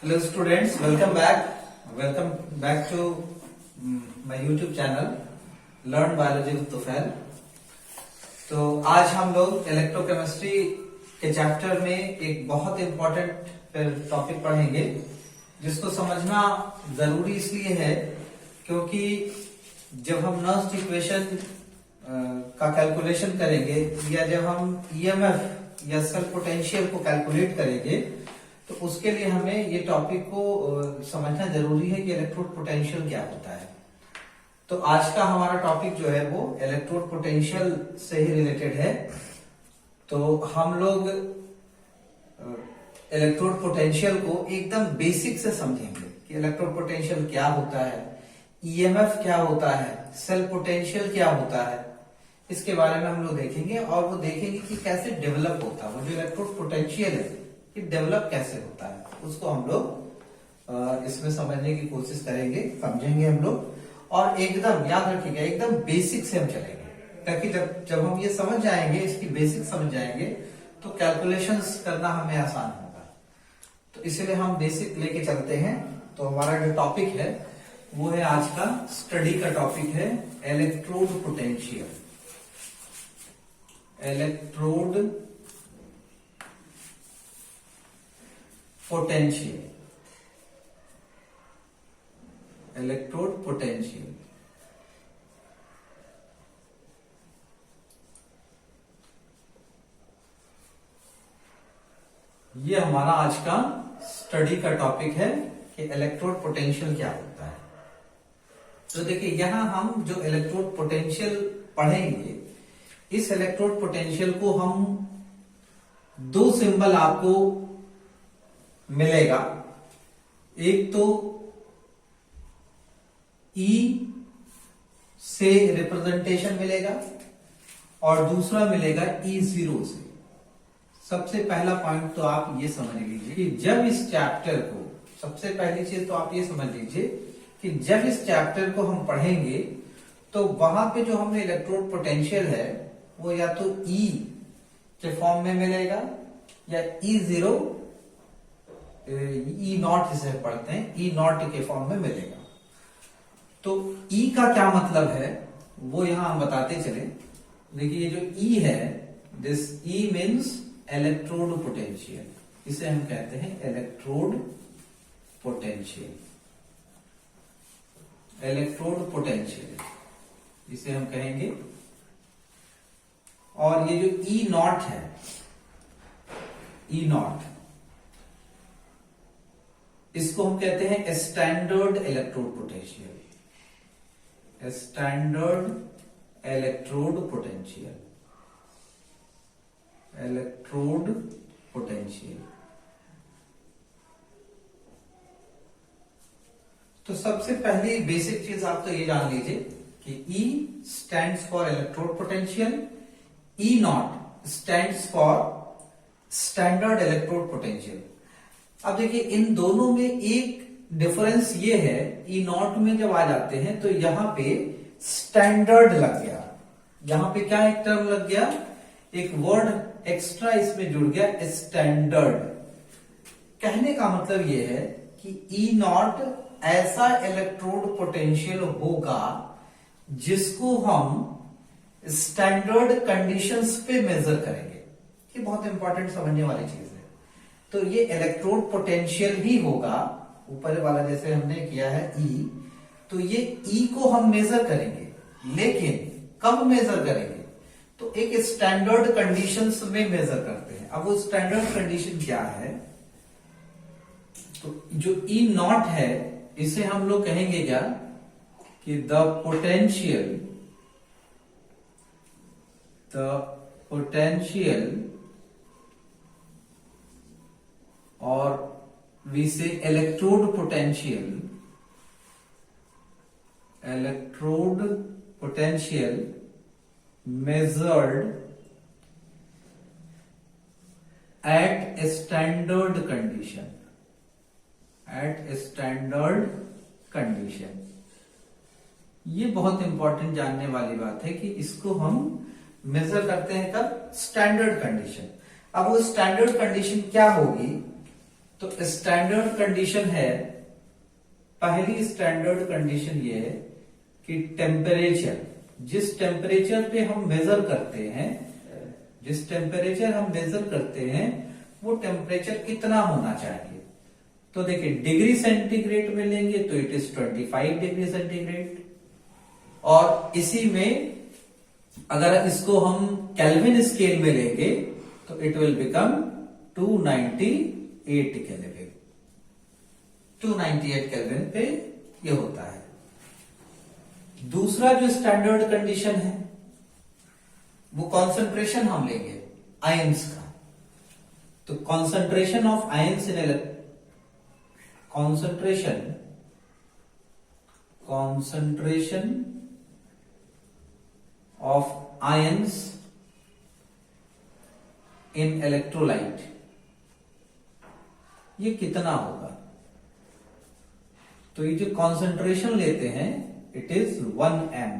Hello students, welcome back. Welcome back to my YouTube channel Learn Biology with Tufail. तो आज हम लोग electrochemistry के चैप्टर में एक बहुत इंपॉर्टेंट टॉपिक पढ़ेंगे जिसको समझना जरूरी इसलिए है क्योंकि जब हम नर्स्ट इक्वेशन का कैलकुलेशन करेंगे या जब हम ईएमएफ या सेल पोटेंशियल को कैलकुलेट करेंगे तो उसके लिए हमें ये टॉपिक को समझना जरूरी है कि इलेक्ट्रोड पोटेंशियल क्या होता है। तो आज का हमारा टॉपिक जो है वो इलेक्ट्रोड पोटेंशियल से ही रिलेटेड है। तो हम लोग इलेक्ट्रोड पोटेंशियल को एकदम बेसिक से समझेंगे कि इलेक्ट्रोड पोटेंशियल क्या होता है, ईएमएफ क्या होता है, सेल पोटेंशियल क्या होता है, इसके बारे में हम लोग देखेंगे और वो देखेंगे कि कैसे डेवलप होता है। वो जो इलेक्ट्रोड पोटेंशियल है कि डेवलप कैसे होता है उसको हम लोग इसमें समझने की कोशिश करेंगे, समझेंगे हम लोग। और एकदम याद रखिएगा, एकदम बेसिक से हम चलेंगे ताकि जब हम ये समझ जाएंगे, इसकी बेसिक समझ जाएंगे तो कैलकुलेशंस करना हमें आसान होगा। तो इसीलिए हम बेसिक लेके चलते हैं। तो हमारा जो टॉपिक है वो है आज का स्टडी का टॉपिक है electrode potential. Electrode potential, electrode potential. ये हमारा आज का स्टडी का टॉपिक है कि इलेक्ट्रोड पोटेंशियल क्या होता है। तो देखिए यहां हम जो इलेक्ट्रोड पोटेंशियल पढ़ेंगे, इस इलेक्ट्रोड पोटेंशियल को हम दो सिंबल आपको मिलेगा। एक तो ई से रिप्रेजेंटेशन मिलेगा और दूसरा मिलेगा E0 से। सबसे पहला पॉइंट तो आप ये समझ लीजिए कि जब इस चैप्टर को, सबसे पहली चीज तो आप ये समझ लीजिए कि जब इस चैप्टर को हम पढ़ेंगे तो वहां पे जो हमें इलेक्ट्रोड पोटेंशियल है वो या तो E के फॉर्म में मिलेगा या E0 E0 जिसे पढ़ते हैं E0 के फॉर्म में मिलेगा। तो E का क्या मतलब है वो यहां हम बताते चले। देखिए ये जो E है, this E means electrode potential, इसे हम कहते हैं इलेक्ट्रोड पोटेंशियल। इलेक्ट्रोड पोटेंशियल इसे हम कहेंगे। और ये जो E0 है, E0 इसको हम कहते हैं standard electrode potential. Standard electrode potential, electrode potential. तो सबसे पहली बेसिक चीज आप तो ये जान लीजिए कि E stands for electrode potential, E0 stands for standard electrode potential. अब देखिए इन दोनों में एक डिफरेंस ये है, E0 में जब आ जाते हैं तो यहां पे स्टैंडर्ड लग गया। यहां पे क्या एक टर्म लग गया, एक वर्ड एक्स्ट्रा इसमें जुड़ गया, स्टैंडर्ड। कहने का मतलब ये है कि E0 ऐसा इलेक्ट्रोड पोटेंशियल होगा जिसको हम स्टैंडर्ड कंडीशंस पे मेजर करेंगे। ये बहुत इंपॉर्टेंट समझने वाली चीज है। तो ये इलेक्ट्रोड पोटेंशियल ही होगा, ऊपर वाला जैसे हमने किया है E, तो ये E को हम मेजर करेंगे, लेकिन कब मेजर करेंगे तो एक स्टैंडर्ड कंडीशंस में मेजर करते हैं। अब वो स्टैंडर्ड कंडीशन क्या है, तो जो E0 है इसे हम लोग कहेंगे क्या कि द पोटेंशियल और we say electrode potential measured at a standard condition। ये बहुत इंपॉर्टेंट जानने वाली बात है कि इसको हम मेजर करते हैं कब, स्टैंडर्ड कंडीशन। अब वो स्टैंडर्ड कंडीशन क्या होगी तो स्टैंडर्ड कंडीशन है, पहली स्टैंडर्ड कंडीशन ये है कि टेम्परेचर, जिस टेम्परेचर पे हम मेजर करते हैं, जिस टेम्परेचर हम मेजर करते हैं वो टेम्परेचर कितना होना चाहिए। तो देखिए डिग्री सेंटीग्रेड में लेंगे तो इट इज 25 डिग्री सेंटीग्रेड, और इसी में अगर इसको हम केल्विन स्केल में लेंगे तो it will become 298 kelvin, 298 kelvin पे ये होता है। दूसरा जो स्टैंडर्ड कंडीशन है वो कॉन्सेंट्रेशन हम लेंगे आयंस का। तो concentration of ions in concentration of ions in electrolyte, ये कितना होगा। तो ये जो कॉन्सेंट्रेशन लेते हैं इट इज 1 m,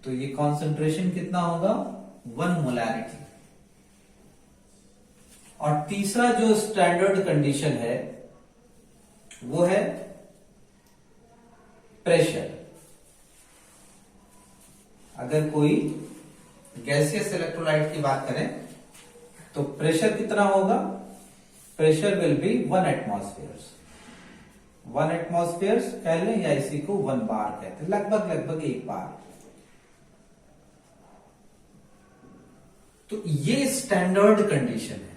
तो ये कॉन्सेंट्रेशन कितना होगा 1 मोलैरिटी। और तीसरा जो स्टैंडर्ड कंडीशन है वो है प्रेशर। अगर कोई गैसियस इलेक्ट्रोलाइट की बात करें तो प्रेशर कितना होगा, pressure will be 1 atmosphere, 1 atmosphere कह लें या इसी को 1 बार कहते हैं, लगभग 1 बार। तो ये स्टैंडर्ड कंडीशन है।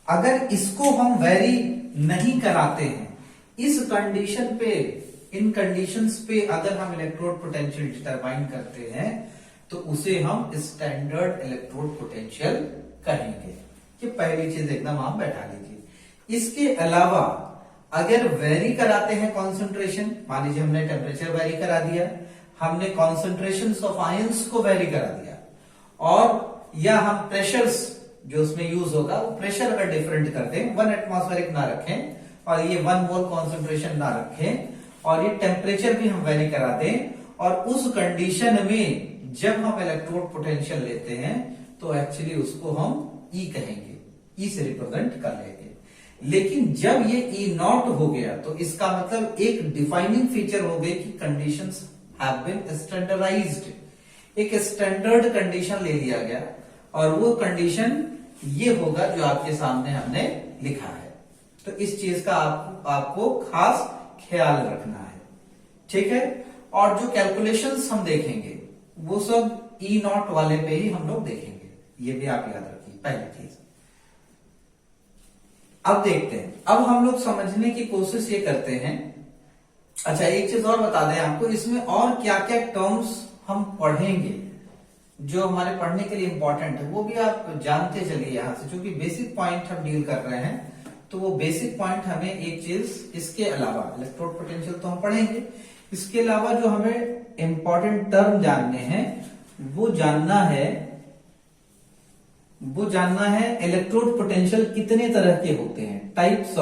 अगर इसको हम वेरी नहीं कराते हैं, इस कंडीशन पे, इन कंडीशंस पे अगर हम इलेक्ट्रोड पोटेंशियल डिटरमाइन करते हैं तो उसे हम स्टैंडर्ड इलेक्ट्रोड पोटेंशियल कहेंगे। ये पहली चीज एकदम आप बैठा लीजिए। इसके अलावा अगर वेरी कराते हैं कॉन्सेंट्रेशन, मान लीजिए हमने टेम्परेचर वेरी करा दिया, हमने कॉन्सेंट्रेशन ऑफ आयंस को वेरी करा दिया, और या हम प्रेशर्स जो उसमें यूज होगा वो प्रेशर अगर डिफरेंट कर दें, 1 एटमॉस्फेरिक ना रखें और ये 1 मोल कॉन्सेंट्रेशन ना रखें, और ये टेम्परेचर भी हम वेरी करा दें, और उस कंडीशन में जब हम इलेक्ट्रोड पोटेंशियल लेते हैं तो एक्चुअली उसको हम ई कहेंगे, ई से रिप्रेजेंट कर लेंगे। लेकिन जब ये ई नॉट हो गया तो इसका मतलब एक डिफाइनिंग फीचर हो गई कि कंडीशंस हैव बीन स्टैंडर्डाइज्ड, एक स्टैंडर्ड कंडीशन ले लिया गया, और वो कंडीशन ये होगा जो आपके सामने हमने लिखा है। तो इस चीज का आपको खास ख्याल रखना है, ठीक है। और जो कैलकुलेशंस हम देखेंगे वो सब ई नॉट वाले पे ही हम लोग देखेंगे, ये भी आप याद रखिए पहली चीज। अब देखते हैं, अब हम लोग समझने की कोशिश ये करते हैं। अच्छा एक चीज और बता दें आपको, इसमें और क्या क्या टर्म्स हम पढ़ेंगे जो हमारे पढ़ने के लिए इंपॉर्टेंट है वो भी आप जानते चलिए यहां से, क्योंकि बेसिक पॉइंट हम डील कर रहे हैं। तो वो बेसिक पॉइंट हमें एक चीज इसके अलावा, इलेक्ट्रोड पोटेंशियल तो हम पढ़ेंगे, इसके अलावा जो हमें इंपॉर्टेंट टर्म जानने हैं वो जानना है इलेक्ट्रोड पोटेंशियल कितने तरह के होते हैं, types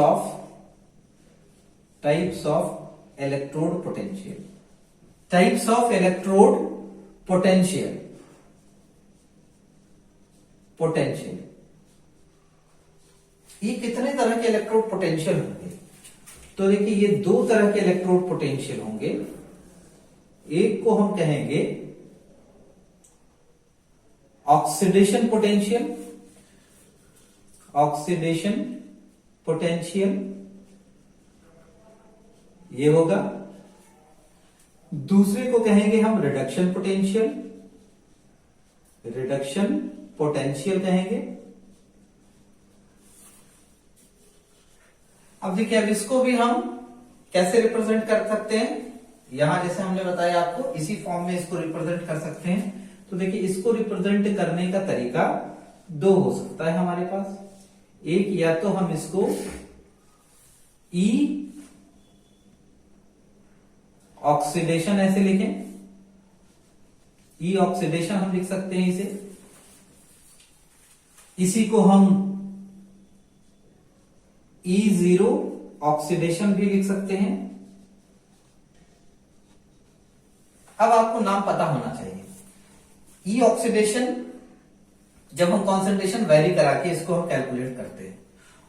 of electrode potential, types of electrode potential, ये कितने तरह के इलेक्ट्रोड पोटेंशियल होंगे। तो देखिए ये 2 तरह के इलेक्ट्रोड पोटेंशियल होंगे। एक को हम कहेंगे ऑक्सीडेशन पोटेंशियल, ये होगा। दूसरे को कहेंगे हम रिडक्शन पोटेंशियल कहेंगे। अब देखिए, अब इसको भी हम कैसे रिप्रेजेंट कर सकते हैं, यहां जैसे हमने बताया आपको इसी फॉर्म में इसको रिप्रेजेंट कर सकते हैं। तो देखिए इसको रिप्रेजेंट करने का तरीका 2 हो सकता है हमारे पास। एक, या तो हम इसको ई ऑक्सीडेशन ऐसे लिखें, ई ऑक्सीडेशन हम लिख सकते हैं इसे। इसी को हम E0 ऑक्सीडेशन भी लिख सकते हैं। अब आपको नाम पता होना चाहिए। ई ऑक्सीडेशन जब हम कॉन्सेंट्रेशन वेरी करा के इसको हम कैलकुलेट करते हैं,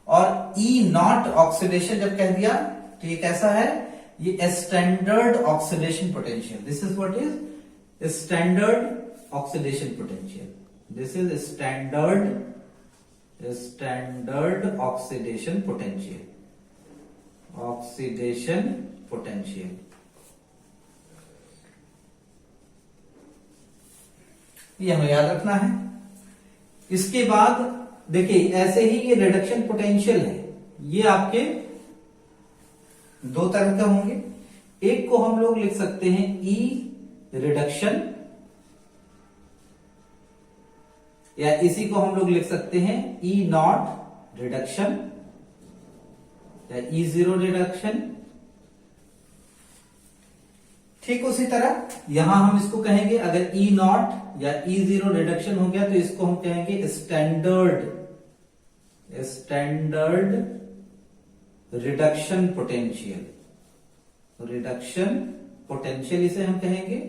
और ई नॉट ऑक्सीडेशन जब कह दिया तो ये कैसा है, ये standard oxidation potential. This is what is standard oxidation potential. This is standard oxidation potential, oxidation potential. ये हमें याद रखना है। इसके बाद देखिए ऐसे ही ये रिडक्शन पोटेंशियल है, ये आपके दो तरह के होंगे। एक को हम लोग लिख सकते हैं ई रिडक्शन, या इसी को हम लोग लिख सकते हैं ई नॉट रिडक्शन या ई जीरो रिडक्शन। ठीक उसी तरह यहां हम इसको कहेंगे, अगर ई नॉट या ई जीरो रिडक्शन हो गया तो इसको हम कहेंगे standard reduction potential, reduction potential इसे हम कहेंगे।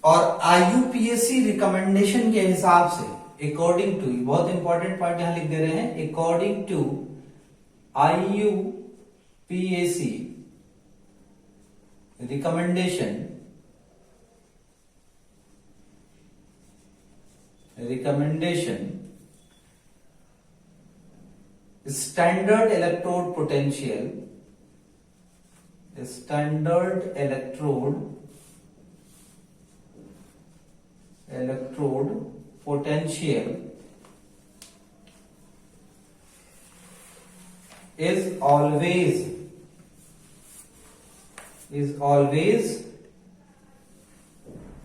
और आईयूपीएसी रिकमेंडेशन के हिसाब से अकॉर्डिंग टू, बहुत इंपॉर्टेंट पॉइंट यहां लिख दे रहे हैं, according to IUPAC recommendation standard electrode potential, standard electrode potential is always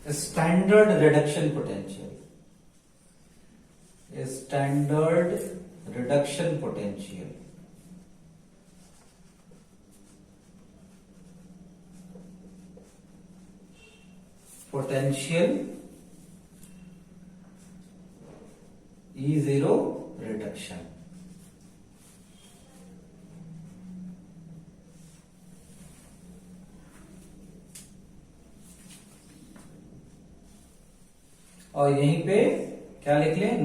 a standard reduction potential, a standard reduction potential। Potential E zero reduction. और यहीं पे क्या लिख लें,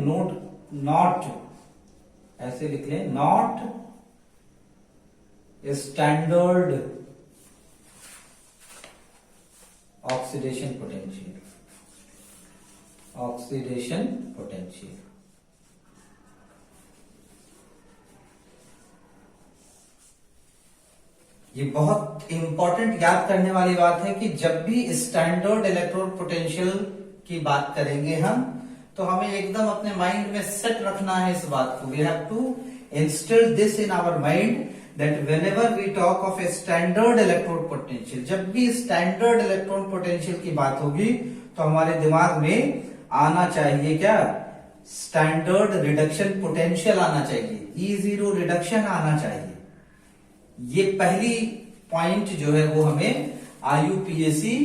नॉट ऐसे लिख लें, not standard oxidation potential, oxidation potential. ये बहुत इंपॉर्टेंट याद करने वाली बात है कि जब भी स्टैंडर्ड इलेक्ट्रोड पोटेंशियल की बात करेंगे हम, तो हमें एकदम अपने माइंड में सेट रखना है इस बात को। We have to instil this in our mind that whenever we talk of a standard electrode potential, जब भी स्टैंडर्ड इलेक्ट्रोड पोटेंशियल की बात होगी तो हमारे दिमाग में आना चाहिए क्या, स्टैंडर्ड रिडक्शन पोटेंशियल आना चाहिए, ई जीरो रिडक्शन आना चाहिए। ये पहली पॉइंट जो है वो हमें आईयूपीएसी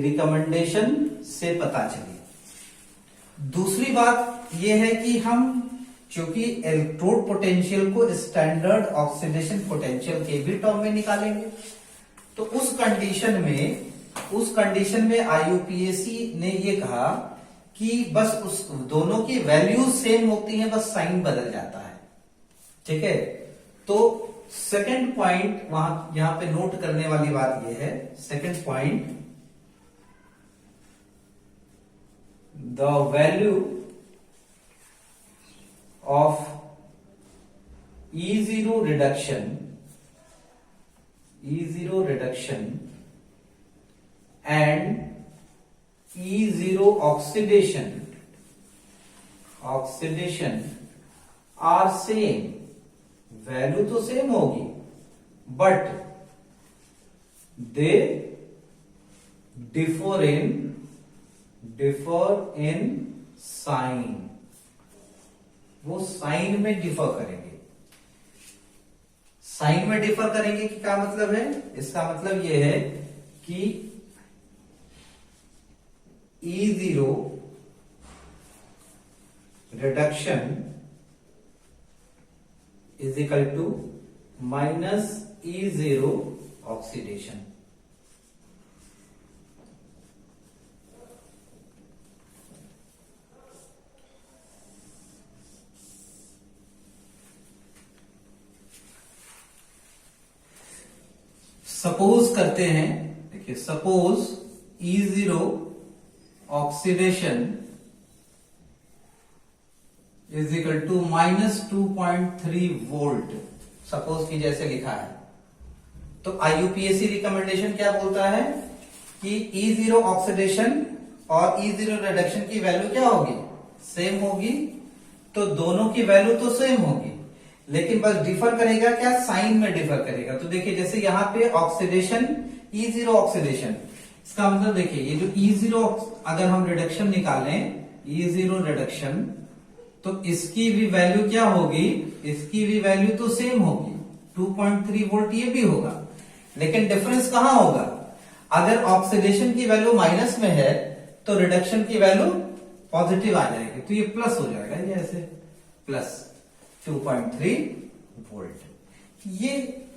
रिकमेंडेशन से पता चली। दूसरी बात यह है कि हम चूंकि इलेक्ट्रोड पोटेंशियल को स्टैंडर्ड ऑक्सीडेशन पोटेंशियल के भी टर्म में निकालेंगे, तो उस कंडीशन में आईयूपीएसी ने ये कहा कि बस उस दोनों की वैल्यूज सेम होती हैं, बस साइन बदल जाता है। ठीक है, तो सेकेंड पॉइंट वहां यहां पे नोट करने वाली बात यह है, second point, the value of E zero reduction and E zero oxidation are same. Value तो सेम होगी but they differ in sign, वो साइन में डिफर करेंगे। साइन में डिफर करेंगे कि क्या मतलब है, इसका मतलब यह है कि e zero reduction is equal to minus e zero oxidation. Suppose करते हैं, देखिए suppose E0 oxidation is equal to -2.3 volt, suppose की जैसे लिखा है। तो IUPAC रिकमेंडेशन क्या बोलता है कि E0 ऑक्सीडेशन और E0 रिडक्शन की वैल्यू क्या होगी, सेम होगी। तो दोनों की वैल्यू तो सेम होगी, लेकिन बस डिफर करेगा क्या, साइन में डिफर करेगा। तो देखिए जैसे यहां पे ऑक्सीडेशन E0 ऑक्सीडेशन, इसका मतलब देखिए ये जो E0 अगर हम रिडक्शन निकालें, E0 रिडक्शन, तो इसकी भी वैल्यू क्या होगी, इसकी भी वैल्यू तो सेम होगी, 2.3 वोल्ट ये भी होगा। लेकिन डिफरेंस कहां होगा, अगर ऑक्सीडेशन की वैल्यू माइनस में है तो रिडक्शन की वैल्यू पॉजिटिव आ जाएगी, तो ये प्लस हो जाएगा, ये ऐसे प्लस 2.3 वोल्ट। ये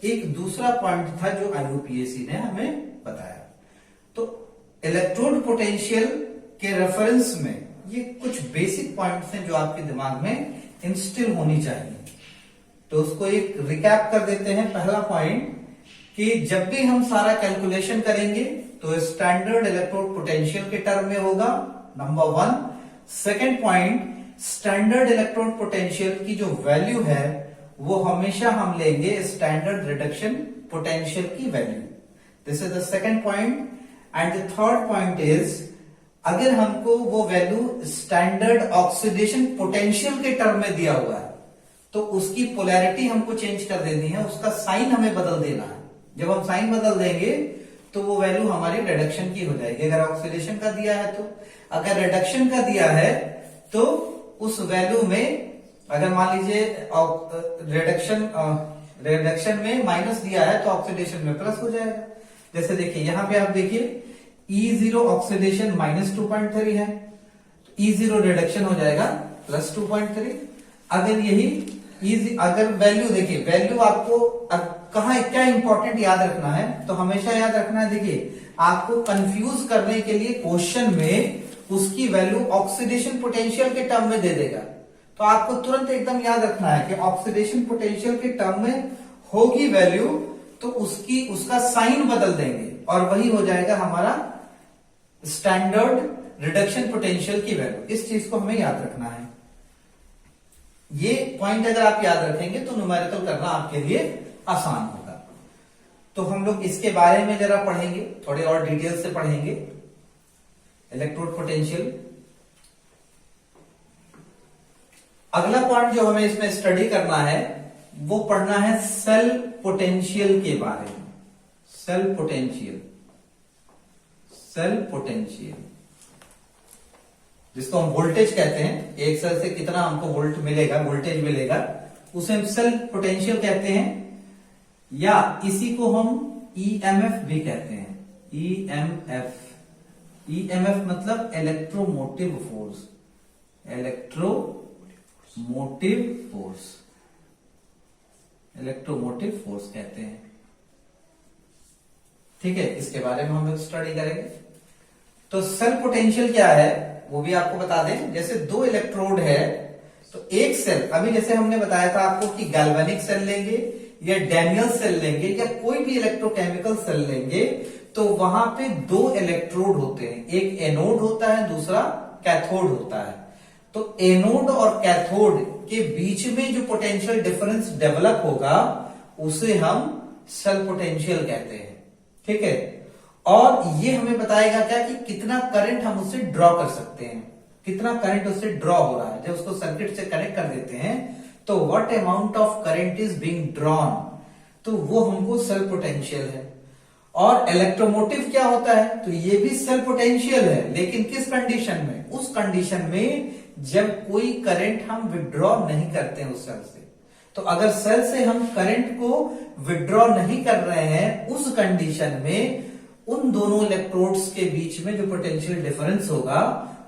एक दूसरा पॉइंट था जो IUPAC ने हमें बताया। तो इलेक्ट्रोड पोटेंशियल के रेफरेंस में ये कुछ बेसिक पॉइंट्स हैं जो आपके दिमाग में इंस्टिल होनी चाहिए। तो उसको एक रिकैप कर देते हैं। पहला पॉइंट कि जब भी हम सारा कैलकुलेशन करेंगे तो स्टैंडर्ड इलेक्ट्रोड पोटेंशियल के टर्म में होगा, number 1। Second point, standard electrode potential की जो वैल्यू है वो हमेशा हम लेंगे स्टैंडर्ड रिडक्शन पोटेंशियल की value. This is the second point. And the third point is, अगर हमको वो वैल्यू स्टैंडर्ड ऑक्सीडेशन पोटेंशियल के टर्म में दिया हुआ है तो उसकी पोलैरिटी हमको चेंज कर देनी है, उसका साइन हमें बदल देना है। जब हम साइन बदल देंगे तो वो वैल्यू हमारी रिडक्शन की हो जाएगी, अगर ऑक्सीडेशन का दिया है तो। अगर रिडक्शन का दिया है तो उस वैल्यू में, अगर मान लीजिए रिडक्शन में माइनस दिया है तो ऑक्सीडेशन में प्लस हो जाएगा। जैसे देखिए यहां पे आप देखिए E0 ऑक्सीडेशन -2.3 है, तो E0 रिडक्शन हो जाएगा +2.3। अगर यही अगर वैल्यू देखिए, वैल्यू आपको कहां क्या इंपॉर्टेंट याद रखना है, तो हमेशा याद रखना है, देखिए आपको कंफ्यूज करने के लिए क्वेश्चन में उसकी वैल्यू ऑक्सीडेशन पोटेंशियल के टर्म में दे देगा, तो आपको तुरंत एकदम याद रखना है कि ऑक्सीडेशन पोटेंशियल के टर्म में होगी वैल्यू, तो उसका साइन बदल देंगे और वही हो जाएगा हमारा स्टैंडर्ड रिडक्शन पोटेंशियल की वैल्यू। इस चीज को हमें याद रखना है। ये पॉइंट अगर आप याद रखेंगे तो न्यूमेरिकल करना आपके लिए आसान होगा। तो हम लोग इसके बारे में जरा पढ़ेंगे, थोड़े और डिटेल से पढ़ेंगे इलेक्ट्रोड पोटेंशियल। अगला पॉइंट जो हमें इसमें स्टडी करना है वो पढ़ना है सेल पोटेंशियल के बारे में। सेल पोटेंशियल, सेल पोटेंशियल जिसको हम वोल्टेज कहते हैं, एक सेल से कितना हमको वोल्ट मिलेगा, वोल्टेज मिलेगा, उसे हम सेल पोटेंशियल कहते हैं, या इसी को हम EMF भी कहते हैं। EMF, EMF मतलब electromotive force, electromotive force, electromotive force कहते हैं। ठीक है, इसके बारे में हम लोग स्टडी करेंगे। तो सेल पोटेंशियल क्या है वो भी आपको बता दें। जैसे दो इलेक्ट्रोड है तो एक सेल, अभी जैसे हमने बताया था आपको कि गैल्वेनिक सेल लेंगे या डैनियल सेल लेंगे या कोई भी इलेक्ट्रोकेमिकल सेल लेंगे, तो वहां पे दो इलेक्ट्रोड होते हैं, एक एनोड होता है, दूसरा कैथोड होता है। तो एनोड और कैथोड के बीच में जो पोटेंशियल डिफरेंस डेवलप होगा उसे हम सेल पोटेंशियल कहते हैं। ठीक है, और ये हमें बताएगा क्या कि कितना करंट हम उससे ड्रॉ कर सकते हैं, कितना करंट उससे ड्रॉ हो रहा है। जब उसको सर्किट से कनेक्ट कर देते हैं तो what amount of current is being drawn, तो वो हमको सेल पोटेंशियल है। और इलेक्ट्रोमोटिव क्या होता है, तो ये भी सेल पोटेंशियल है, लेकिन किस कंडीशन में, उस कंडीशन में जब कोई करंट हम विड्रॉ नहीं करते हैं उस सेल से। तो अगर सेल से हम करंट को विड्रॉ नहीं कर रहे हैं, उस कंडीशन में उन दोनों इलेक्ट्रोड्स के बीच में जो पोटेंशियल डिफरेंस होगा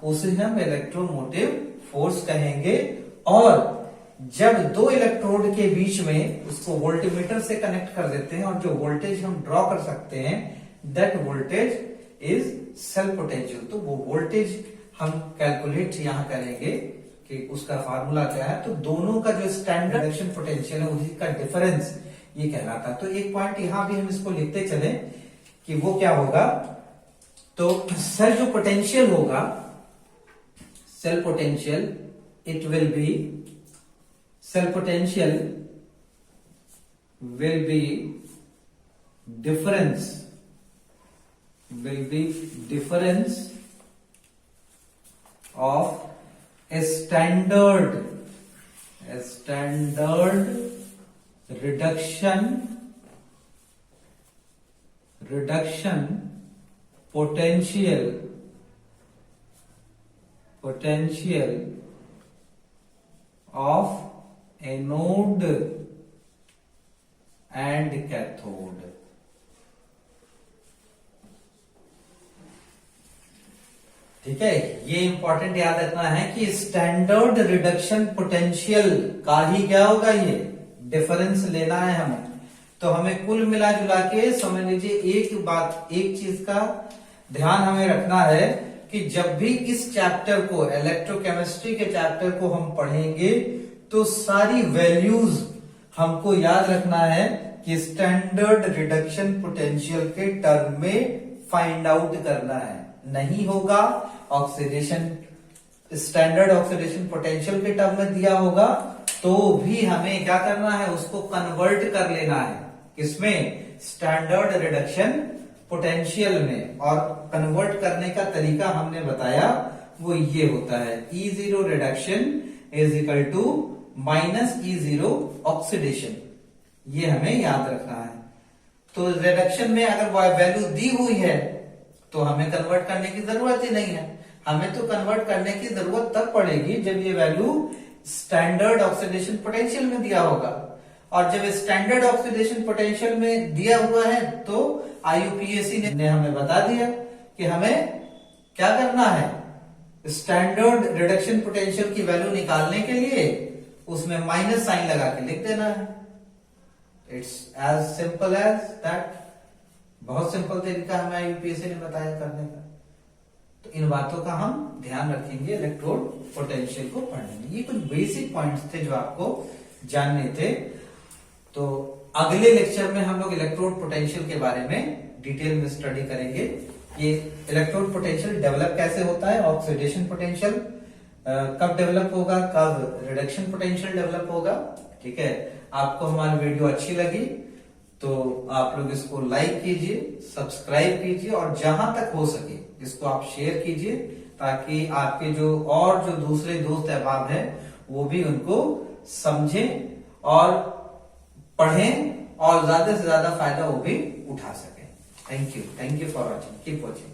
उसे हम इलेक्ट्रोमोटिव फोर्स कहेंगे। और जब दो इलेक्ट्रोड के बीच में उसको वोल्टमीटर से कनेक्ट कर देते हैं और जो वोल्टेज हम ड्रॉ कर सकते हैं that voltage is self potential. तो वो वोल्टेज हम कैलकुलेट यहां करेंगे कि उसका फार्मूला क्या है। तो दोनों का जो स्टैंडर्ड रिडक्शन पोटेंशियल है उसी का डिफरेंस ये कहलाता है। तो एक पॉइंट यहां भी हम इसको लिखते चले कि वो क्या होगा। तो सर जो पोटेंशियल होगा cell potential it will be cell potential will be difference of a standard reduction potential of anode and cathode। ठीक है, ये इंपॉर्टेंट याद रखना है कि स्टैंडर्ड रिडक्शन पोटेंशियल का ही क्या होगा, ये डिफरेंस लेना है हमें। तो हमें कुल मिला जुला के समझ लीजिए एक चीज का ध्यान हमें रखना है कि जब भी इस चैप्टर को इलेक्ट्रोकेमिस्ट्री के चैप्टर को हम पढ़ेंगे तो सारी वैल्यूज हमको याद रखना है कि स्टैंडर्ड रिडक्शन पोटेंशियल के टर्म में फाइंड आउट करना है। नहीं होगा ऑक्सीडेशन स्टैंडर्ड ऑक्सीडेशन पोटेंशियल के टर्म में दिया होगा तो भी हमें क्या करना है, उसको कन्वर्ट कर लेना है किसमें, स्टैंडर्ड रिडक्शन पोटेंशियल में। और कन्वर्ट करने का तरीका हमने बताया वो ये होता है E0 reduction is equal to minus E0 oxidation. ये हमें याद रखना है। तो रिडक्शन में अगर वैल्यू दी हुई है तो हमें कन्वर्ट करने की जरूरत ही नहीं है। हमें तो कन्वर्ट करने की जरूरत तब पड़ेगी जब ये वैल्यू स्टैंडर्ड ऑक्सीडेशन पोटेंशियल में दिया होगा। और जब स्टैंडर्ड ऑक्सीडेशन पोटेंशियल में दिया हुआ है तो IUPAC ने हमें बता दिया कि हमें क्या करना है, स्टैंडर्ड रिडक्शन पोटेंशियल की वैल्यू निकालने के लिए उसमें माइनस साइन लगा के लिख देना है। It's as simple as that. बहुत सिंपल तरीका हमें IUPAC ने बताया करने का। तो इन बातों का हम ध्यान रखेंगे इलेक्ट्रोड पोटेंशियल को पढ़ने में। ये कुछ बेसिक पॉइंट्स थे जो आपको जानने थे। तो अगले लेक्चर में हम लोग इलेक्ट्रोड पोटेंशियल के बारे में डिटेल में स्टडी करेंगे। ये इलेक्ट्रोड पोटेंशियल डेवलप कैसे होता है, ऑक्सीडेशन पोटेंशियल कब डेवलप होगा, कब रिडक्शन पोटेंशियल डेवलप होगा। ठीक है, आपको हमारी वीडियो अच्छी लगी तो आप लोग इसको लाइक कीजिए, सब्सक्राइब कीजिए और जहां तक हो सके इसको आप शेयर कीजिए ताकि आपके जो दूसरे दोस्त अहबाब हैं वो भी उनको समझें और पढ़ें और ज्यादा से ज्यादा फायदा वो भी उठा सकें। Thank you for watching, keep watching.